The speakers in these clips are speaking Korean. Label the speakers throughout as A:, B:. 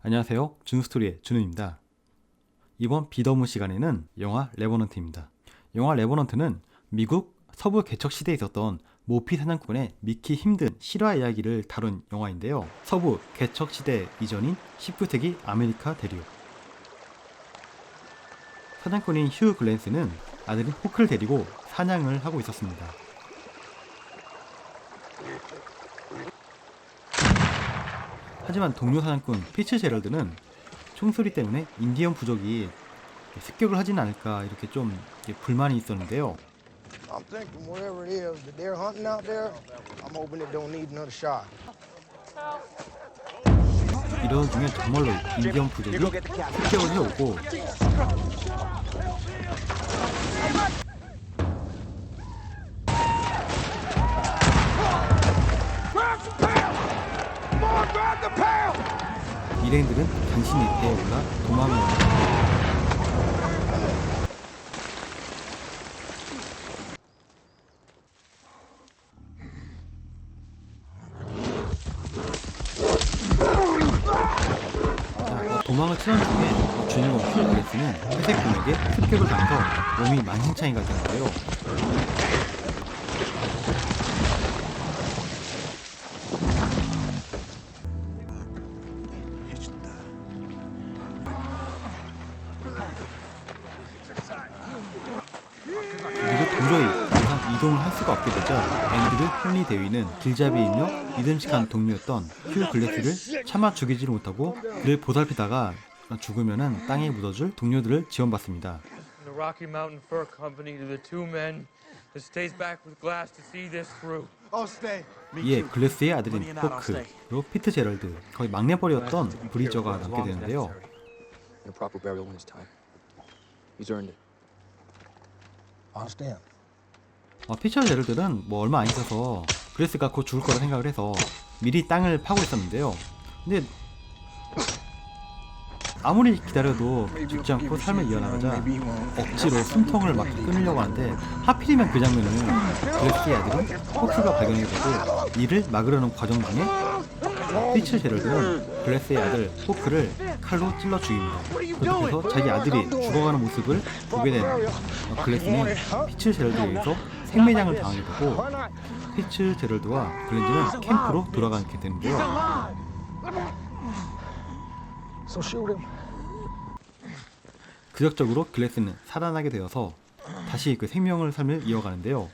A: 안녕하세요. 준스토리의 준우입니다. 이번 비더무 시간에는 영화 레버넌트입니다. 영화 레버넌트는 미국 서부 개척 시대에 있었던 모피 사냥꾼의 믿기 힘든 실화 이야기를 다룬 영화인데요. 서부 개척 시대 이전인 19세기 아메리카 대륙. 사냥꾼인 휴 글랜스는 아들인 호크를 데리고 사냥을 하고 있었습니다. 하지만 동료 사냥꾼 피츠 제럴드는 총소리 때문에 인디언 부족이 습격을 하진 않을까 이렇게 좀 불만이 있었는데요.
B: I'm thinking whatever it is that they're hunting out there, I'm hoping it don't need another shot.
A: 이런 중에 정말로 인디언 부족이 습격을 해오고 일행들은 간신히 배에 올라 도망을 합니다. 도망을 치는 중에 주인공 휴 글랜스는 회색곰에게 습격을 당해서 몸이 만신창이가 되는데요. 그리고 도저히 더 이상 이동을 할 수가 없게 되자 앤드류 헨리 대위는 길잡이이며 믿음직한 동료였던 휴 글랜스를 차마 죽이지를 못하고 그를 보살피다가 죽으면은 땅에 묻어줄 동료들을 지원받습니다.
C: The Rocky Mountain Fur Company to the two men that stays back with glass to see this through.
A: 이에 글래스의 아들인 호크, 그리고 피트 제럴드, 거의 막내벌이었던 브리저가 남게 되는데요.
D: And a proper burial when it's time. He's earned it.
B: Understand.
A: 피처 제럴드는 뭐 얼마 안 있어서 글래스가 곧 죽을 거라 생각을 해서 미리 땅을 파고 있었는데요. 근데 아무리 기다려도 죽지 않고 삶을 이어나가자 억지로 숨통을 막 끊으려고 하는데 하필이면 그 장면을 글래스의 아들인 호크가 발견하게 되고 이를 막으려는 과정 중에 피츠 제럴드는 글래스의 아들 호크를 칼로 찔러 죽입니다. 그래서 자기 아들이 죽어가는 모습을 보게 된 글래스는 피츠 제럴드에 의해서 생매장을 당하게 되고 피츠 제럴드와 글렌즈는 캠프로 돌아가게 되는데요.
B: So shoot him.
A: 기적적으로 글래스는 살아나게 되어서 다시 그 생명을 삶을 이어가는데요.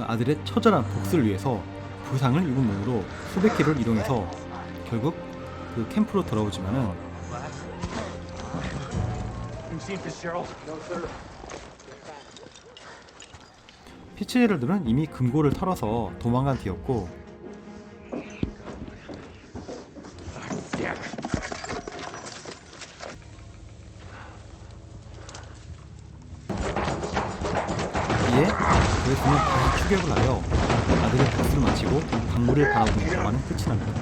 A: 아들의 처절한 복수를 위해서 부상을 입은 몸으로 수백 킬로를 이동해서 결국 그 캠프로 돌아오지만은
C: You seen Fitzgerald?
A: 피츠 제럴드는 이미 금고를 털어서 도망간 뒤였고 이에 그레스는 다시 추격을 하여 아들의 복수를 마치고 강물을 바라보는 영화는 끝이 납니다.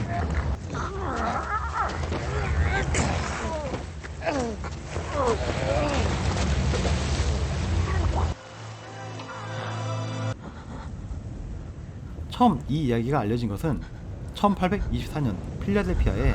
A: 처음 이 이야기가 알려진 것은 1824년 필라델피아에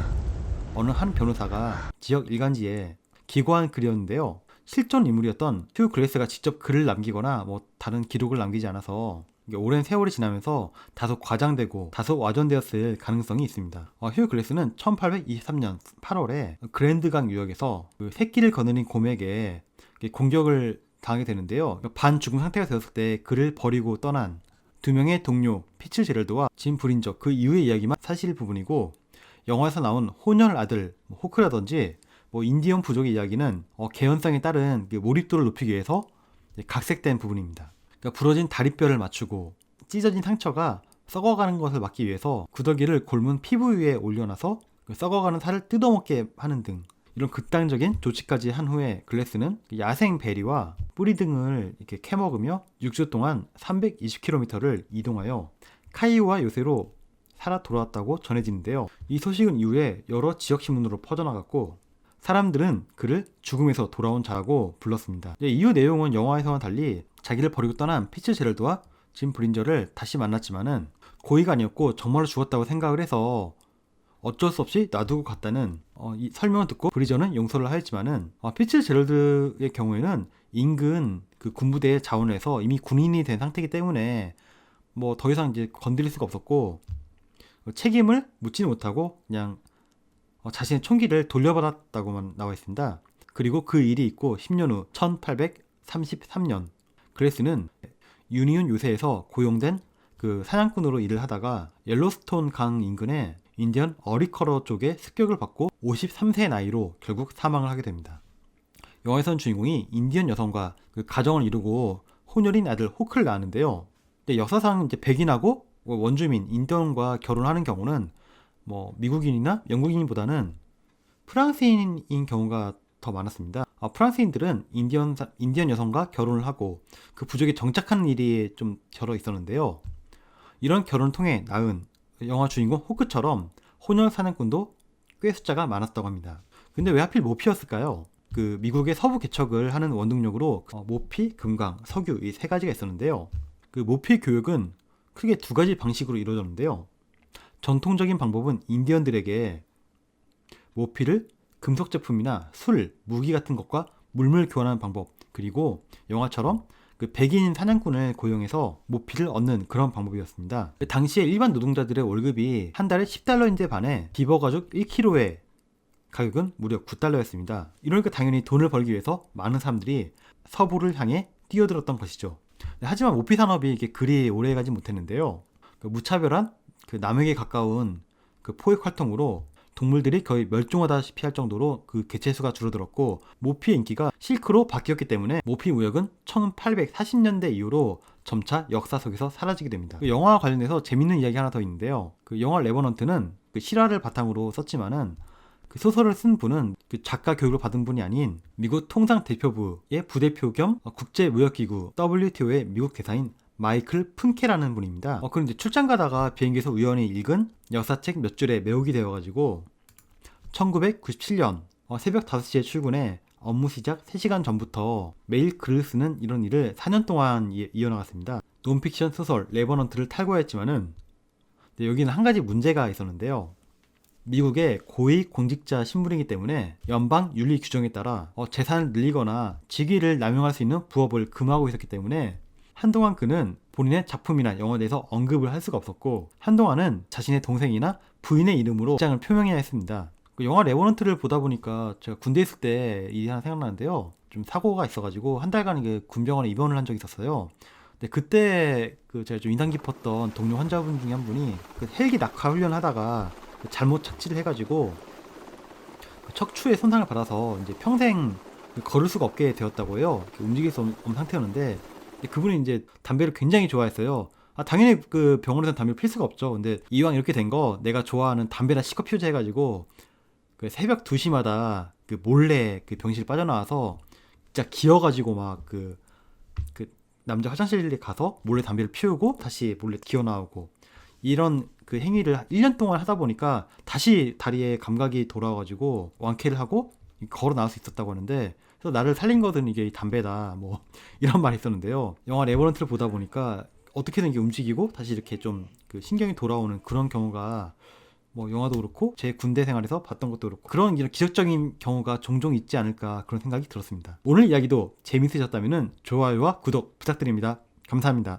A: 어느 한 변호사가 지역 일간지에 기고한 글이었는데요. 실존 인물이었던 휴 글래스가 직접 글을 남기거나 뭐 다른 기록을 남기지 않아서 이게 오랜 세월이 지나면서 다소 과장되고 다소 와전되었을 가능성이 있습니다. 휴 글래스는 1823년 8월에 그랜드강 유역에서 그 새끼를 거느린 곰에게 공격을 당하게 되는데요. 반죽음 상태가 되었을 때 그를 버리고 떠난 두 명의 동료 피츠제럴드와 짐 브린저 그 이후의 이야기만 사실 부분이고, 영화에서 나온 혼혈 아들 호크라든지 뭐 인디언 부족의 이야기는 개연성에 따른 그 몰입도를 높이기 위해서 각색된 부분입니다. 그러니까 부러진 다리뼈를 맞추고 찢어진 상처가 썩어가는 것을 막기 위해서 구더기를 곪은 피부 위에 올려놔서 그 썩어가는 살을 뜯어먹게 하는 등 이런 극단적인 조치까지 한 후에 글래스는 야생 베리와 뿌리 등을 이렇게 캐먹으며 6주 동안 320km를 이동하여 카이오와 요새로 살아 돌아왔다고 전해지는데요. 이 소식은 이후에 여러 지역신문으로 퍼져나갔고 사람들은 그를 죽음에서 돌아온 자라고 불렀습니다. 이후 내용은 영화에서와 달리 자기를 버리고 떠난 피츠제럴드와 짐 브린저를 다시 만났지만은 고의가 아니었고 정말로 죽었다고 생각을 해서 어쩔 수 없이 놔두고 갔다는 이 설명을 듣고 브리저는 용서를 하였지만은 피츠제럴드의 경우에는 인근 그 군부대의 자원에서 이미 군인이 된 상태이기 때문에 뭐 더 이상 이제 건드릴 수가 없었고 책임을 묻지는 못하고 그냥 자신의 총기를 돌려받았다고만 나와 있습니다. 그리고 그 일이 있고 10년 후 1833년 글래스는 유니온 요새에서 고용된 그 사냥꾼으로 일을 하다가 옐로스톤 강 인근의 인디언 어리커러 쪽에 습격을 받고 53세의 나이로 결국 사망을 하게 됩니다. 영화에서는 주인공이 인디언 여성과 그 가정을 이루고 혼혈인 아들 호크를 낳았는데요. 근데 역사상 이제 백인하고 원주민 인디언과 결혼하는 경우는 뭐 미국인이나 영국인보다는 프랑스인인 경우가 더 많았습니다. 프랑스인들은 인디언 여성과 결혼을 하고 그 부족에 정착하는 일이 좀 덜어 있었는데요. 이런 결혼을 통해 낳은 영화 주인공 호크처럼 혼혈 사냥꾼도 꽤 숫자가 많았다고 합니다. 근데 왜 하필 모피였을까요? 그 미국의 서부 개척을 하는 원동력으로 모피, 금강, 석유 이 세 가지가 있었는데요. 그 모피 교육은 크게 두 가지 방식으로 이루어졌는데요. 전통적인 방법은 인디언들에게 모피를 금속 제품이나 술, 무기 같은 것과 물물 교환하는 방법, 그리고 영화처럼 그 백인 사냥꾼을 고용해서 모피를 얻는 그런 방법이었습니다. 당시에 일반 노동자들의 월급이 한 달에 $10인데 반해 비버 가죽 1kg의 가격은 무려 $9였습니다. 이러니까 당연히 돈을 벌기 위해서 많은 사람들이 서부를 향해 뛰어들었던 것이죠. 하지만 모피 산업이 이게 그리 오래가지 못했는데요. 무차별한 그 남에게 가까운 그 포획 활동으로 동물들이 거의 멸종하다시피 할 정도로 그 개체수가 줄어들었고 모피의 인기가 실크로 바뀌었기 때문에 모피 무역은 1840년대 이후로 점차 역사 속에서 사라지게 됩니다. 그 영화와 관련해서 재밌는 이야기 하나 더 있는데요. 그 영화 레버넌트는 그 실화를 바탕으로 썼지만은 그 소설을 쓴 분은 그 작가 교육을 받은 분이 아닌 미국 통상대표부의 부대표 겸 국제무역기구 WTO의 미국 대사인 마이클 푼케라는 분입니다. 그런데 출장 가다가 비행기에서 우연히 읽은 역사책 몇 줄에 매혹이 되어가지고 1997년 새벽 5시에 출근해 업무 시작 3시간 전부터 매일 글을 쓰는 이런 일을 4년 동안 이어나갔습니다. 논픽션 소설 레버넌트를 탈고했지만은 여기는 한 가지 문제가 있었는데요. 미국의 고위 공직자 신분이기 때문에 연방 윤리 규정에 따라 재산을 늘리거나 직위를 남용할 수 있는 부업을 금하고 있었기 때문에 한동안 그는 본인의 작품이나 영화에 대해서 언급을 할 수가 없었고 한동안은 자신의 동생이나 부인의 이름으로 입장을 표명해야 했습니다. 그 영화 레버넌트를 보다 보니까 제가 군대에 있을 때 일이 하나 생각나는데요. 좀 사고가 있어가지고 한 달간 군병원에 입원을 한 적이 있었어요. 근데 그때 그 제가 좀 인상 깊었던 동료 환자분 중에 한 분이 그 헬기 낙하 훈련하다가 잘못 착지를 해가지고 척추에 손상을 받아서 이제 평생 걸을 수가 없게 되었다고 해요. 움직일 수 없는 상태였는데 그분이 이제 담배를 굉장히 좋아했어요. 당연히 그 병원에서는 담배를 필 수가 없죠. 근데 이왕 이렇게 된 거 내가 좋아하는 담배나 시커 피우자 해가지고 그 새벽 2시마다 그 몰래 그 병실 빠져나와서 진짜 기어가지고 막 그 남자 화장실에 가서 몰래 담배를 피우고 다시 몰래 기어 나오고 이런 그 행위를 1년 동안 하다 보니까 다시 다리에 감각이 돌아와가지고 완쾌를 하고 걸어 나올 수 있었다고 하는데, 그래서 나를 살린 것은 이게 담배다 뭐 이런 말이 있었는데요. 영화 레버넌트를 보다 보니까 어떻게든 이게 움직이고 다시 이렇게 좀 그 신경이 돌아오는 그런 경우가 뭐 영화도 그렇고 제 군대 생활에서 봤던 것도 그렇고 그런 이런 기적적인 경우가 종종 있지 않을까 그런 생각이 들었습니다. 오늘 이야기도 재밌으셨다면 좋아요와 구독 부탁드립니다. 감사합니다.